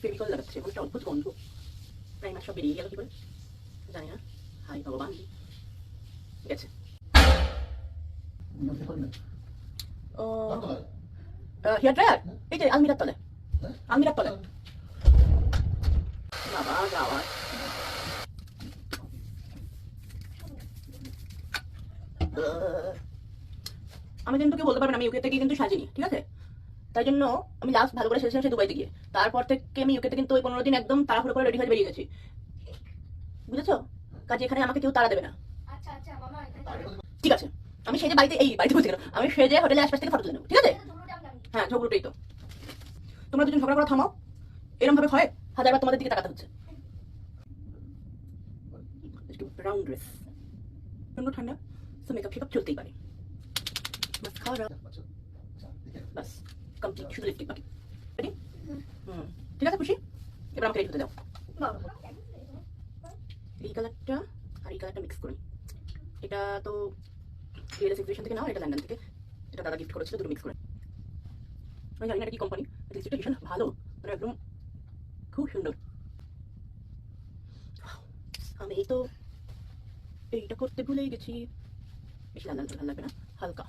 ফেভিকল লাগাচ্ছে, একটা অদ্ভুত গন্ধ। প্রাইমার সব বেরিয়ে গেল কি করে জানি না। হাই ভগবান, গেছে। হেয়ার ড্রায়ার এই যে আলমিরার তলে, আলমিরার তলে। বাবা যাওয়া আমি কিন্তু কেউ বলতে পারবেন আমি ইউকে থেকে কিন্তু সাজিনি, ঠিক আছে? তাই জন্য আমি লাস্ট ভালো করে সেরেছিলাম সেই দুবাইতে গিয়ে। তারপর থেকে আমি ইউকেতে কিন্তু ওই 15 দিন একদম তাড়াহুড়ো করে রেডি হয়ে বেরিয়ে গেছি, বুঝেছো? কাজে এখানে আমাকে কেউ তাড়া দেবে না। ঠিক আছে, আমি সেজে বাড়িতে এই বাড়িতে বসে গেল, আমি সেজে হোটেলের আশপাশ থেকে ফটো তুলে নেবো, ঠিক আছে? হ্যাঁ ঝগড়ুটাই তো। তোমরা দুজন ঝগড়া করা থামাও, এরকম ভাবে হয় হাজারবার তোমাদের দিকে তাকাতে হচ্ছে। ব্রাউন ড্রেস প্রচন্ড ঠান্ডা, তো মেকআপ ফেকআপ চলতেই পারে। মাস্কারা বাস কমপ্লিট, শুধু লিপস্টিক বাকি। রেডি? ঠিক আছে খুশি? এবার আমাকে রেডি হতে দাও। এই কালারটা আর এই কালারটা মিক্স করি। এটা তো রিয়েল এক্সিবিশন থেকে নাও, এটা লন্ডন থেকে, এটা দাদা গিফট করেছিল, দুটো মিক্স করে। আমি জানি না এটা কি কোম্পানি, লিপস্টিকটা ভীষণ ভালো, মানে একদম খুব সুন্দর। আমি তো এইটা করতে ভুলেই গেছি। বেশি লাল লাল লাগবে না, হালকা।